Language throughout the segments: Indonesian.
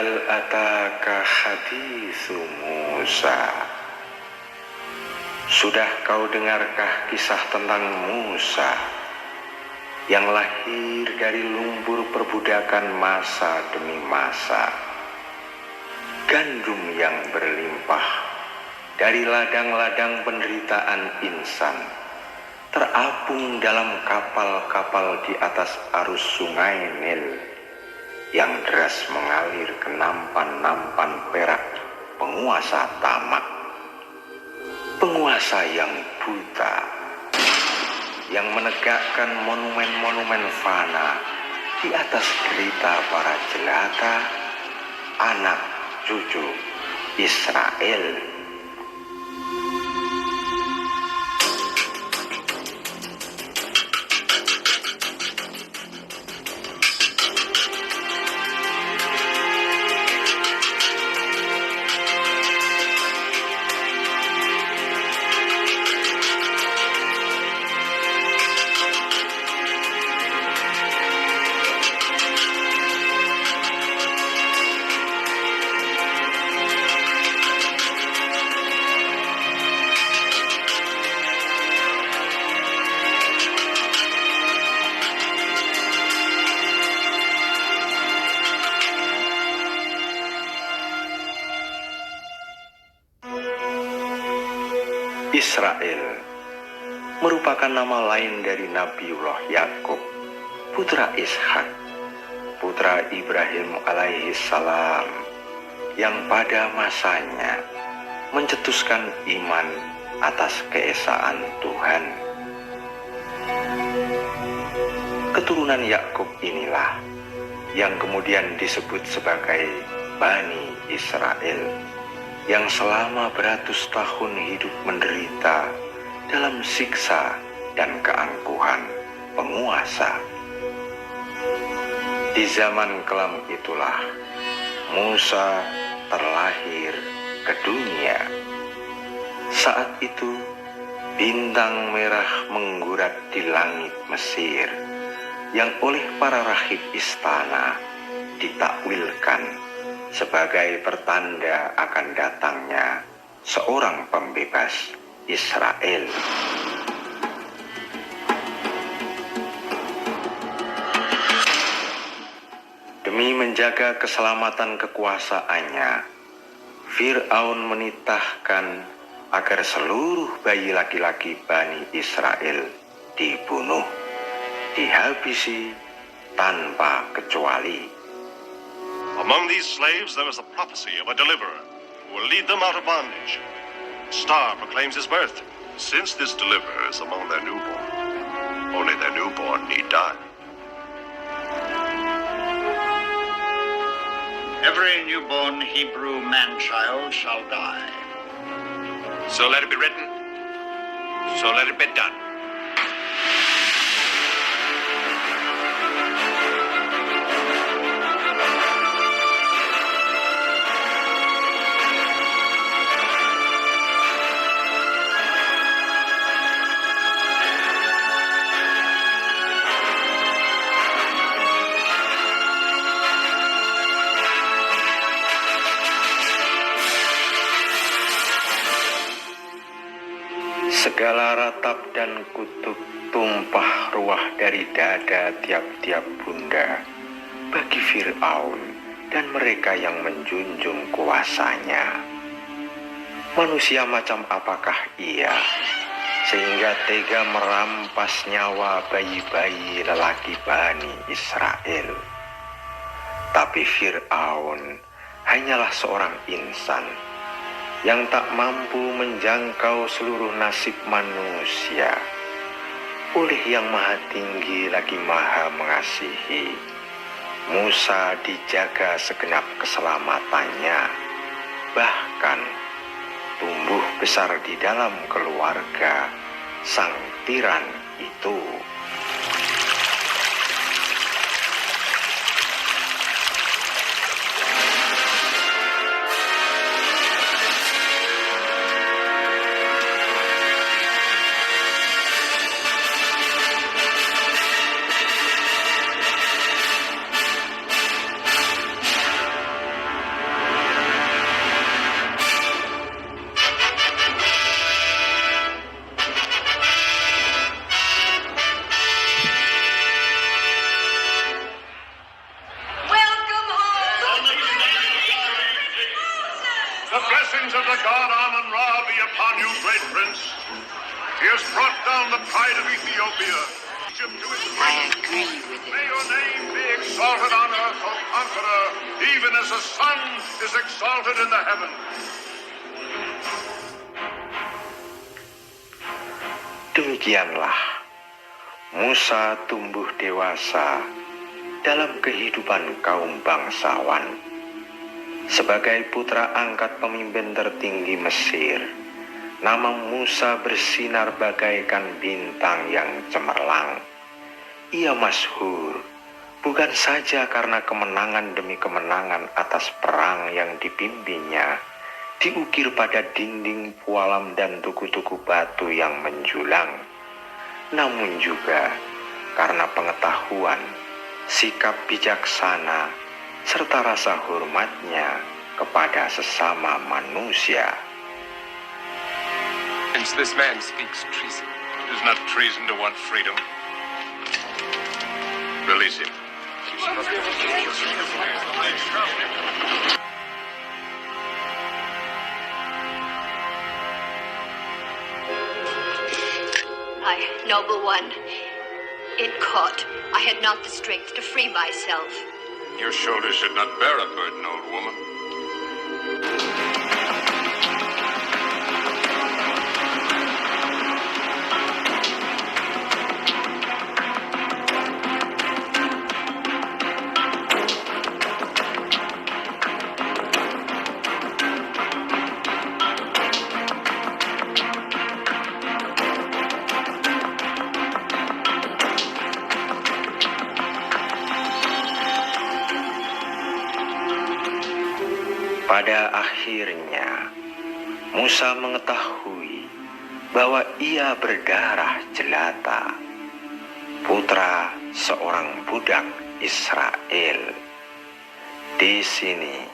Hal ataka haditsu Musa. Sudah kau dengarkah kisah tentang Musa yang lahir dari lumpur perbudakan masa demi masa, gandum yang berlimpah dari ladang-ladang penderitaan insan, terapung dalam kapal-kapal di atas arus sungai Nil yang deras mengalir ke nampan-nampan perak penguasa tamak, penguasa yang buta, yang menegakkan monumen-monumen fana di atas derita para jelata, anak cucu Israel. Israel merupakan nama lain dari Nabiullah Yakub, putra Ishak, putra Ibrahim alaihi salam, yang pada masanya mencetuskan iman atas keesaan Tuhan. Keturunan Yakub inilah yang kemudian disebut sebagai Bani Israel, yang selama beratus tahun hidup menderita dalam siksa dan keangkuhan penguasa. Di zaman kelam itulah Musa terlahir ke dunia. Saat itu bintang merah menggurat di langit Mesir, yang oleh para rahib istana ditakwilkan sebagai pertanda akan datangnya seorang pembebas Israel. Demi menjaga keselamatan kekuasaannya, Fir'aun menitahkan agar seluruh bayi laki-laki Bani Israel dibunuh, dihabisi tanpa kecuali. Among these slaves there is a prophecy of a deliverer who will lead them out of bondage. A star proclaims his birth. Since this deliverer is among their newborn, only their newborn need die. Every newborn Hebrew man-child shall die. So let it be written, so let it be done. Segala ratap dan kutuk tumpah ruah dari dada tiap-tiap bunda bagi Fir'aun dan mereka yang menjunjung kuasanya. Manusia macam apakah ia sehingga tega merampas nyawa bayi-bayi lelaki Bani Israel? Tapi Fir'aun hanyalah seorang insan yang tak mampu menjangkau seluruh nasib manusia. Oleh Yang Maha Tinggi lagi Maha Mengasihi, Musa dijaga segenap keselamatannya, bahkan tumbuh besar di dalam keluarga sang tiran itu. upon you, great prince. He has brought down the pride of Ethiopia. Egypt to its I agree with it. May your name be exalted on earth, O conqueror, even as the sun is exalted in the heavens. Demikianlah Musa tumbuh dewasa dalam kehidupan kaum bangsawan. Sebagai putra angkat pemimpin tertinggi Mesir, nama Musa bersinar bagaikan bintang yang cemerlang. Ia masyhur bukan saja karena kemenangan demi kemenangan atas perang yang dipimpinnya, diukir pada dinding pualam dan tugu-tugu batu yang menjulang, namun juga karena pengetahuan, sikap bijaksana, serta rasa hormatnya kepada sesama manusia. Since this man speaks treason. It is not treason to want freedom. Release him. My noble one, it caught. I had not the strength to free myself. Your shoulders should not bear a burden, old woman. Pada akhirnya, Musa mengetahui bahwa ia berdarah jelata, putra seorang budak Israel. Di sini,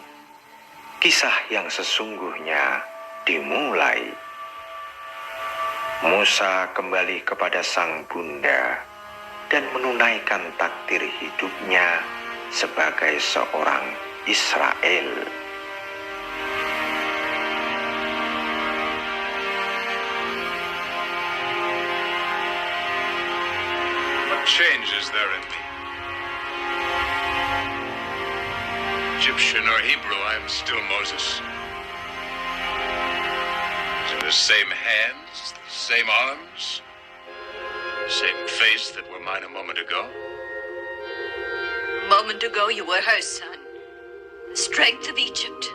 kisah yang sesungguhnya dimulai. Musa kembali kepada sang bunda dan menunaikan takdir hidupnya sebagai seorang Israel. What change is there in me? Egyptian or Hebrew, I am still Moses. Is it the same hands, the same arms, same face that were mine a moment ago? A moment ago you were her son, the strength of Egypt.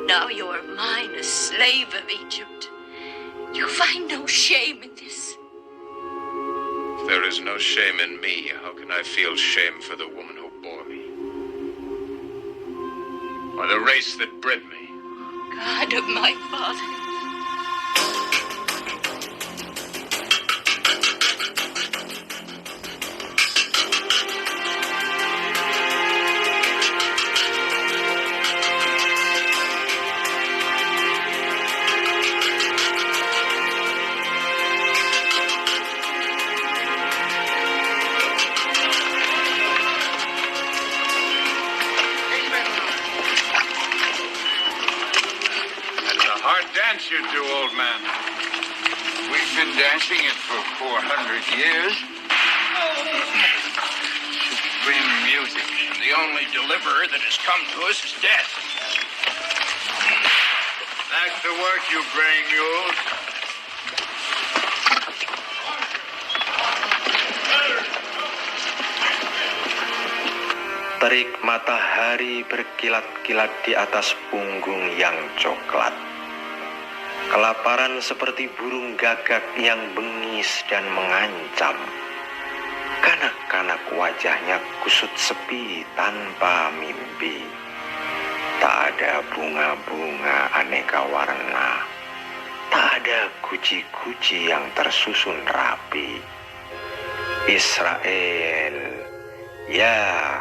Now you are mine, a slave of Egypt. You find no shame in this. If there is no shame in me, how can I feel shame for the woman who bore me? Or the race that bred me? God of my father. Dance you do, old man. We've been dancing it for 400 years. Supreme music. The only deliverer that has come to us is death. Back to work, you braying mules. Terik matahari berkilat-kilat di atas punggung yang coklat. Kelaparan seperti burung gagak yang bengis dan mengancam. Kanak-kanak wajahnya kusut sepi tanpa mimpi. Tak ada bunga-bunga aneka warna. Tak ada guci-guci yang tersusun rapi. Israel, ya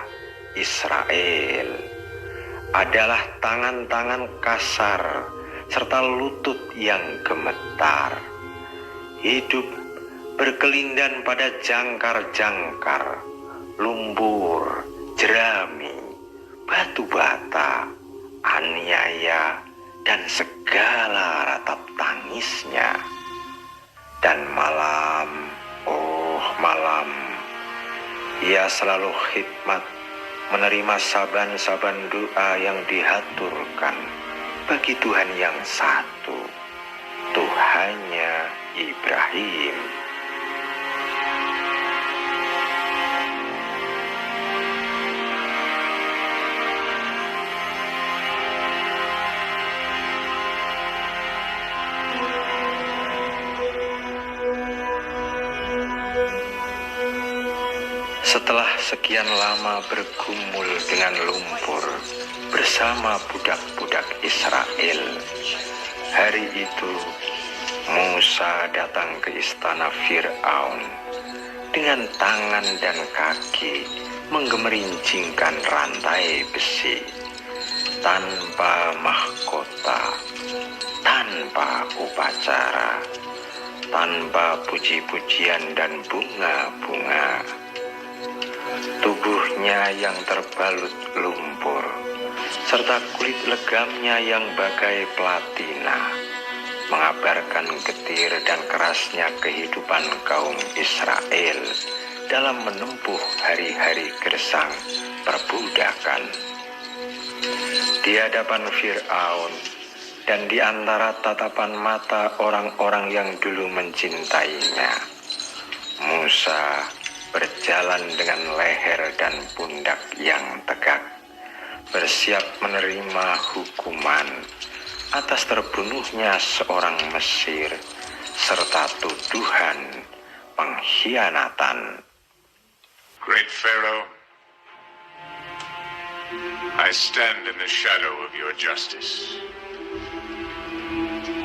Israel, adalah tangan-tangan kasar serta lutut yang gemetar. Hidup berkelindan pada jangkar-jangkar, lumpur, jerami, batu bata, aniaya, dan segala ratap tangisnya. Dan malam, oh malam, ia selalu khidmat menerima saban-saban doa yang dihaturkan bagi Tuhan yang satu, Tuhannya Ibrahim. Setelah sekian lama bergumul dengan lumpur bersama budak-budak Israel, hari itu Musa datang ke istana Fir'aun dengan tangan dan kaki menggerincingkan rantai besi, tanpa mahkota, tanpa upacara, tanpa puji-pujian dan bunga-bunga. Tubuhnya yang terbalut lumpur, serta kulit legamnya yang bagai platina, mengabarkan getir dan kerasnya kehidupan kaum Israel dalam menempuh hari-hari gersang perbudakan. Di hadapan Fir'aun dan di antara tatapan mata orang-orang yang dulu mencintainya, Musa berjalan dengan leher dan pundak yang tegak, bersiap menerima hukuman atas terbunuhnya seorang Mesir serta tuduhan pengkhianatan. Great Pharaoh, I stand in the shadow of your justice.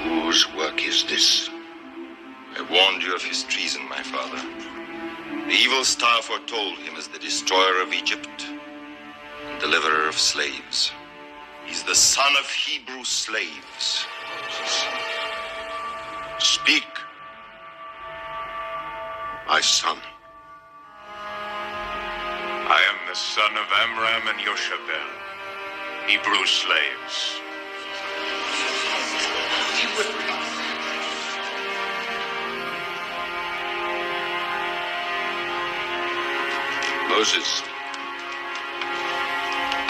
Whose work is this? I warned you of his treason, my father. The evil star foretold him as the destroyer of Egypt and deliverer of slaves. He's the son of Hebrew slaves. Speak, my son. I am the son of Amram and Yoshabel, Hebrew slaves. Moses,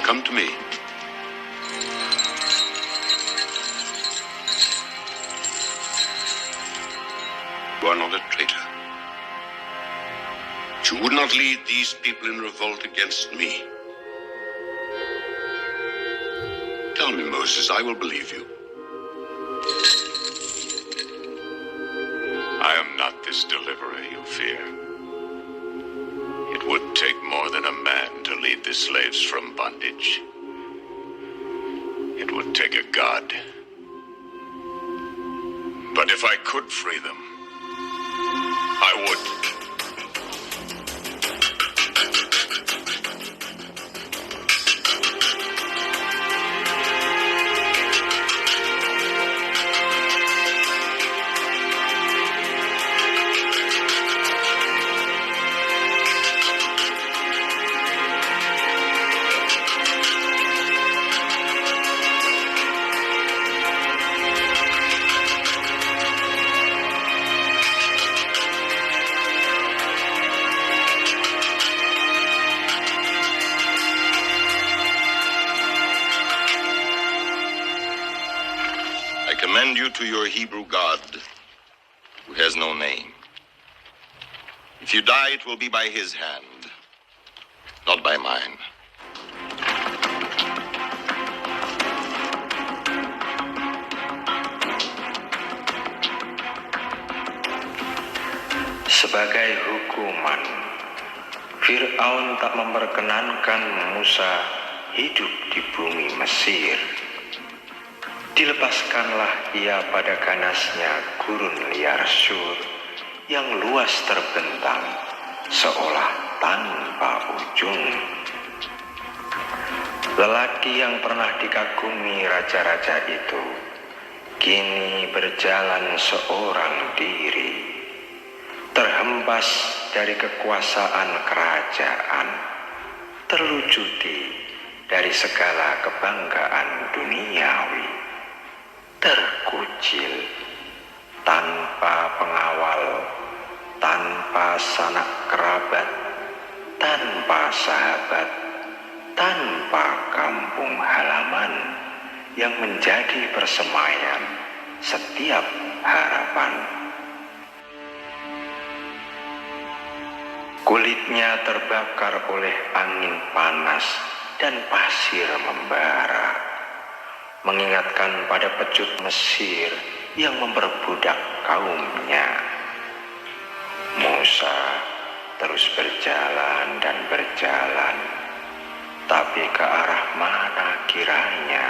come to me. You are not a traitor. But you would not lead these people in revolt against me. Tell me, Moses, I will believe you. I am not this deliverer you fear. It would take more than a man to lead the slaves from bondage. It would take a god. But if I could free them, I would. I commend you to your Hebrew God, who has no name. If you die, it will be by his hand, not by mine. Sebagai hukuman, Fir'aun tak memperkenankan Musa hidup di bumi Mesir. Dilepaskanlah ia pada ganasnya gurun liar Sur yang luas terbentang seolah tanpa ujung. Lelaki yang pernah dikagumi raja-raja itu kini berjalan seorang diri, terhempas dari kekuasaan kerajaan, terlucuti dari segala kebanggaan duniawi. terkucil, tanpa pengawal, tanpa sanak kerabat, tanpa sahabat, tanpa kampung halaman yang menjadi persemaian setiap harapan. Kulitnya terbakar oleh angin panas dan pasir membara, mengingatkan pada pecut Mesir yang memperbudak kaumnya. Musa terus berjalan dan berjalan, tapi ke arah mana kiranya?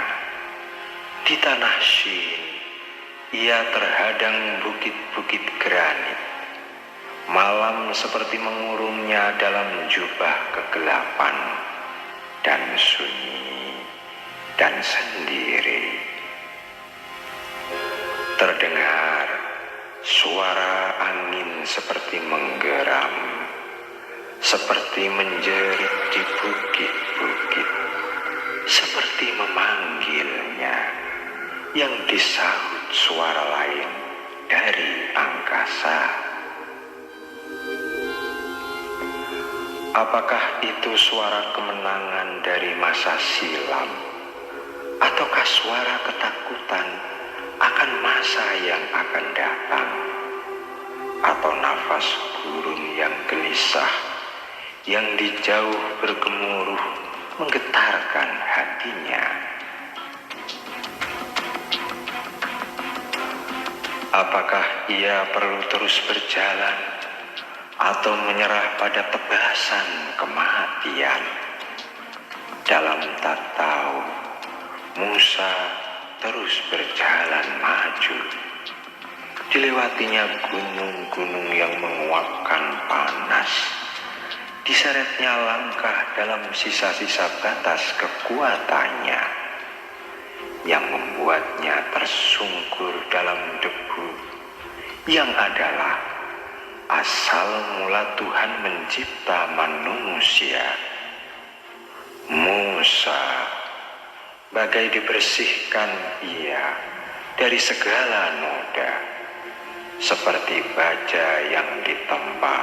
Di tanah Shin, ia terhadang bukit-bukit granit. Malam seperti mengurungnya dalam jubah kegelapan, dan sunyi dan sendiri. Terdengar suara angin seperti menggeram, seperti menjerit di bukit-bukit, seperti memanggilnya, yang disahut suara lain dari angkasa. Apakah itu suara kemenangan dari masa silam, ataukah suara ketakutan akan masa yang akan datang, atau nafas burung yang gelisah yang di jauh bergemuruh menggetarkan hatinya? Apakah ia perlu terus berjalan atau menyerah pada tebasan kematian? Dalam tak tahu, Musa terus berjalan maju. Dilewatinya gunung-gunung yang menguapkan panas. Diseretnya langkah dalam sisa-sisa batas kekuatannya, yang membuatnya tersungkur dalam debu, yang adalah asal mula Tuhan mencipta manusia. Musa bagai dibersihkan ia dari segala noda, seperti baja yang ditempa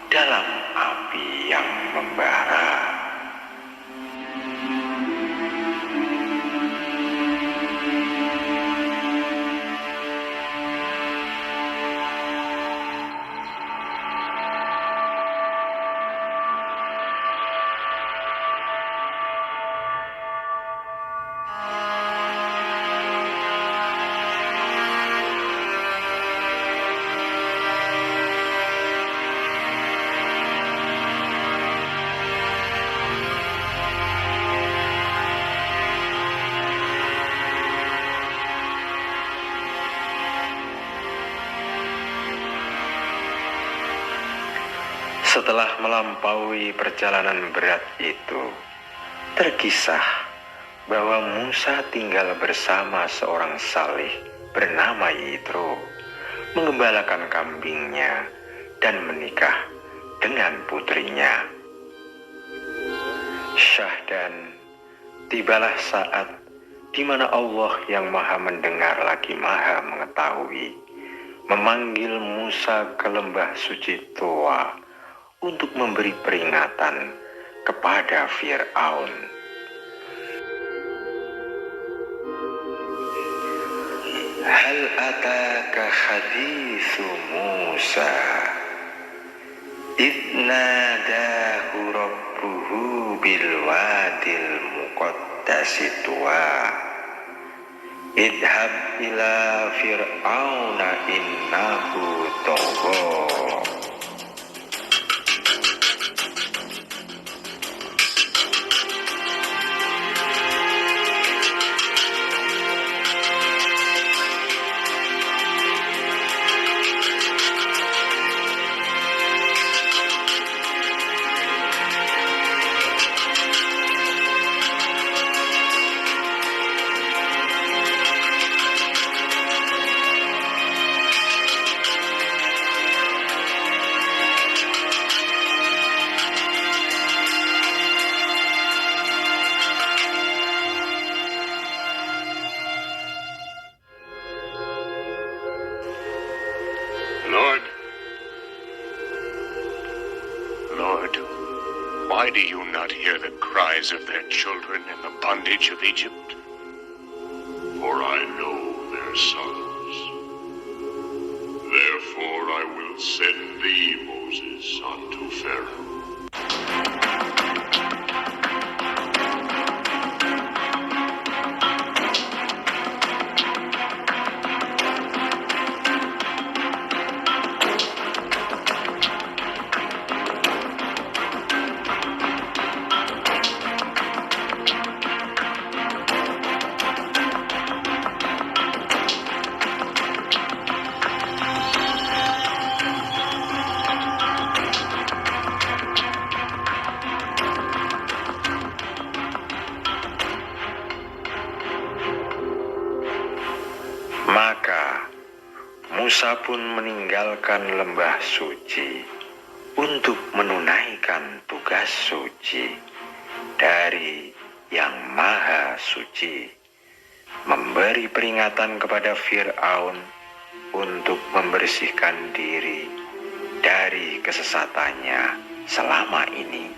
dalam api yang membara. Setelah melampaui perjalanan berat itu, terkisah bahwa Musa tinggal bersama seorang salih bernama Yitro, mengembalakan kambingnya dan menikah dengan putrinya. Syahdan, tibalah saat di mana Allah yang Maha Mendengar lagi Maha Mengetahui memanggil Musa ke lembah suci Toa untuk memberi peringatan kepada Fir'aun. Hal ataka hadithu Musa idnadahu rabbuhu bilwadil muqaddasi Tuwa idhab ila fir'auna innahu tagha. Why do you not hear the cries of their children in the bondage of Egypt? For I know their sorrows. Therefore I will send thee, Moses, unto Pharaoh. Maka Musa pun meninggalkan lembah suci untuk menunaikan tugas suci dari Yang Maha Suci, memberi peringatan kepada Fir'aun untuk membersihkan diri dari kesesatannya selama ini,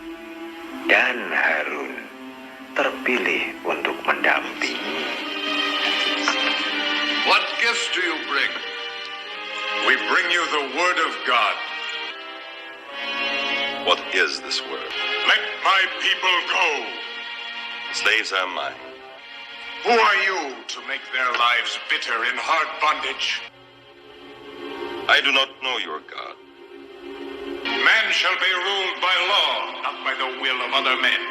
dan Harun terpilih untuk mendampingi. What gifts do you bring? We bring you the word of God. What is this word? Let my people go. Slaves are mine. Who are you to make their lives bitter in hard bondage? I do not know your God. Man shall be ruled by law, not by the will of other men.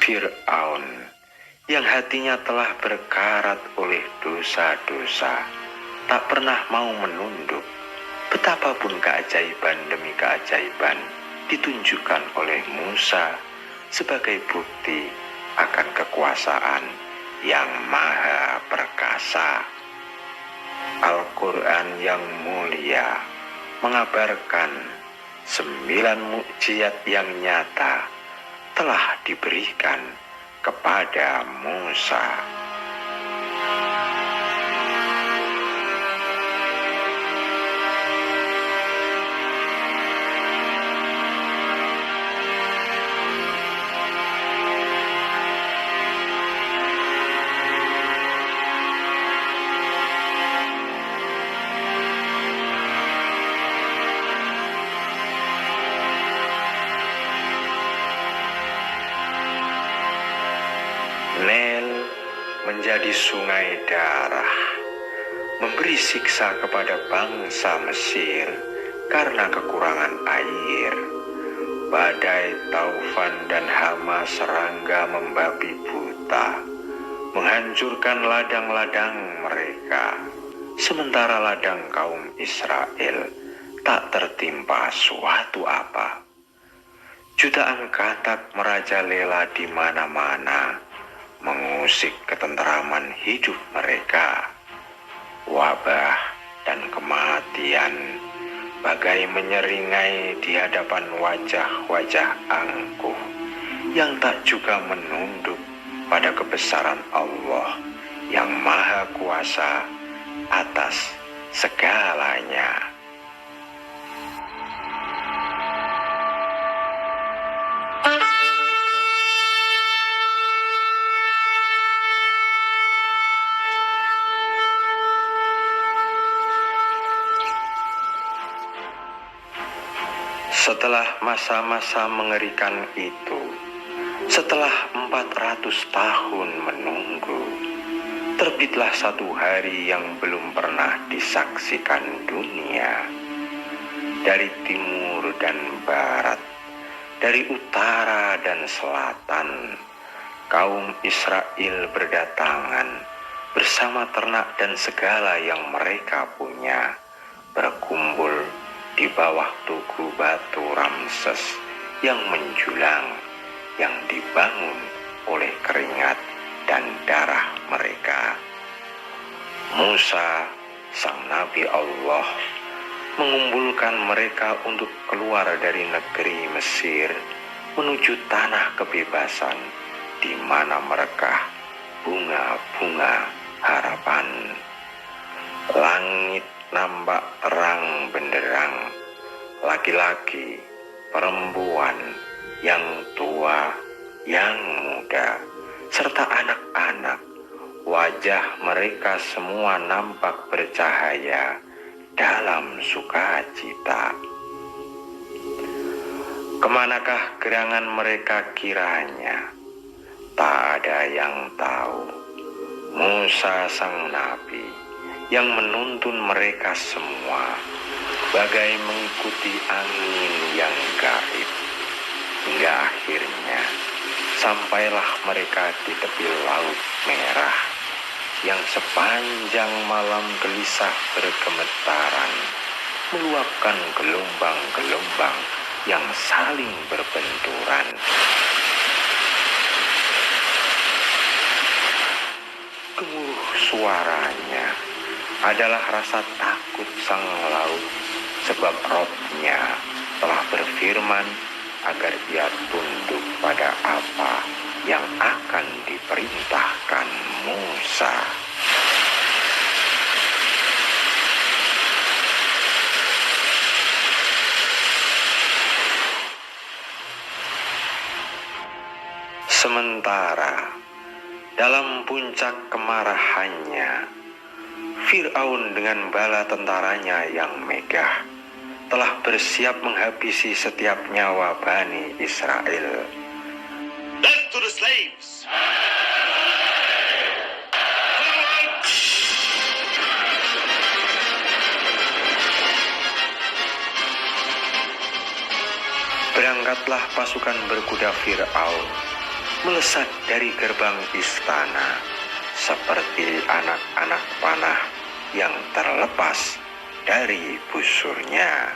Fir'aun yang hatinya telah berkarat oleh dosa-dosa tak pernah mau menunduk, betapapun keajaiban demi keajaiban ditunjukkan oleh Musa sebagai bukti akan kekuasaan yang maha perkasa. Al-Quran yang mulia mengabarkan 9 mukjizat yang nyata telah diberikan kepada Musa. Nil menjadi sungai darah, memberi siksa kepada bangsa Mesir karena kekurangan air. Badai, taufan, dan hama serangga membabi buta, menghancurkan ladang-ladang mereka, sementara ladang kaum Israel tak tertimpa suatu apa. Jutaan katak merajalela di mana-mana, mengusik ketenteraman hidup mereka. Wabah dan kematian bagai menyeringai di hadapan wajah-wajah angkuh yang tak juga menunduk pada kebesaran Allah yang maha kuasa atas segalanya. Setelah masa-masa mengerikan itu, setelah 400 tahun menunggu, terbitlah satu hari yang belum pernah disaksikan dunia. Dari timur dan barat, dari utara dan selatan, kaum Israel berdatangan bersama ternak dan segala yang mereka punya, berkumpul di bawah tugu batu Ramses yang menjulang, yang dibangun oleh keringat dan darah mereka. Musa, sang nabi Allah, mengumpulkan mereka untuk keluar dari negeri Mesir menuju tanah kebebasan, di mana merekah bunga-bunga harapan. Langit nampak terang benderang, laki-laki, perempuan, yang tua, yang muda, serta anak-anak, wajah mereka semua nampak bercahaya dalam sukacita. Kemanakah gerangan mereka kiranya? Tak ada yang tahu. Musa sang nabi yang menuntun mereka semua bagai mengikuti angin yang gaib, hingga akhirnya sampailah mereka di tepi laut merah yang sepanjang malam gelisah bergemetaran, meluapkan gelombang-gelombang yang saling berbenturan. Gemuruh suaranya adalah rasa takut sang laut, sebab Rob-Nya telah berfirman agar ia tunduk pada apa yang akan diperintahkan Musa. Sementara dalam puncak kemarahannya, Fir'aun dengan bala tentaranya yang megah telah bersiap menghabisi setiap nyawa Bani Israel. Death to the slaves! Berangkatlah pasukan berkuda Fir'aun, melesat dari gerbang istana seperti anak-anak panah yang terlepas dari busurnya.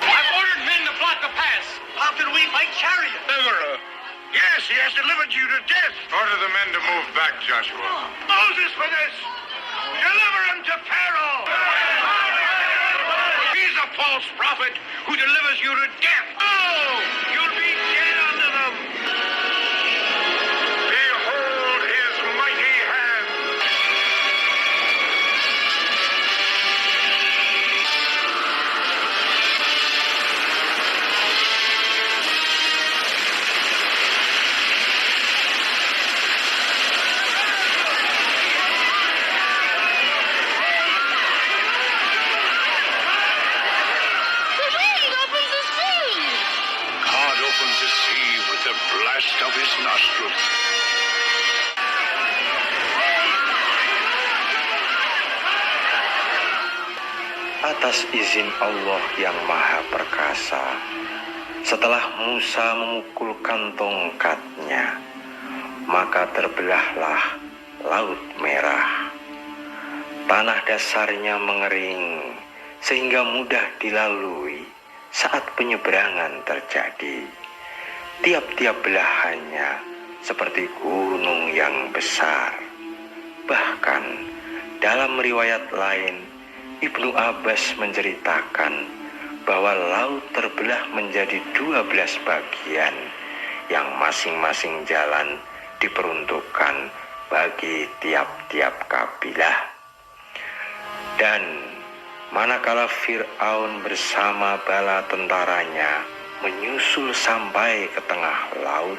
I've ordered men to block the pass. How can we fight chariots? Deliverer. Yes, he has delivered you to death. Order the men to move back, Joshua. Moses for this! Deliver him to Pharaoh! He's a false prophet who delivers you to death. Oh! You'll be dead under them! Behold his mighty hand. God opens the sea with the blast of his nostrils. Atas izin Allah yang Maha Perkasa, setelah Musa memukulkan tongkatnya, maka terbelahlah Laut Merah. Tanah dasarnya mengering sehingga mudah dilalui saat penyeberangan terjadi. Tiap-tiap belahannya seperti gunung yang besar. Bahkan dalam riwayat lain, Ibnu Abbas menceritakan bahwa laut terbelah menjadi 12 bagian yang masing-masing jalan diperuntukkan bagi tiap-tiap kabilah. Dan manakala Fir'aun bersama bala tentaranya menyusul sampai ke tengah laut,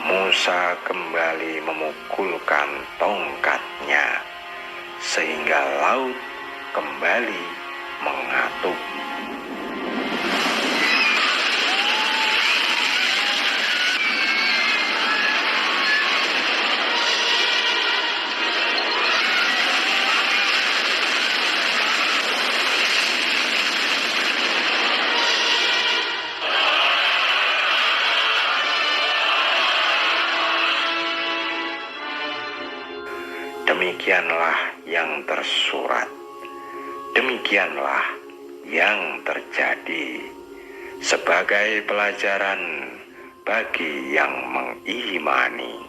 Musa kembali memukulkan tongkatnya sehingga laut kembali mengatup. Demikianlah yang tersurat, demikianlah yang terjadi sebagai pelajaran bagi yang mengimani.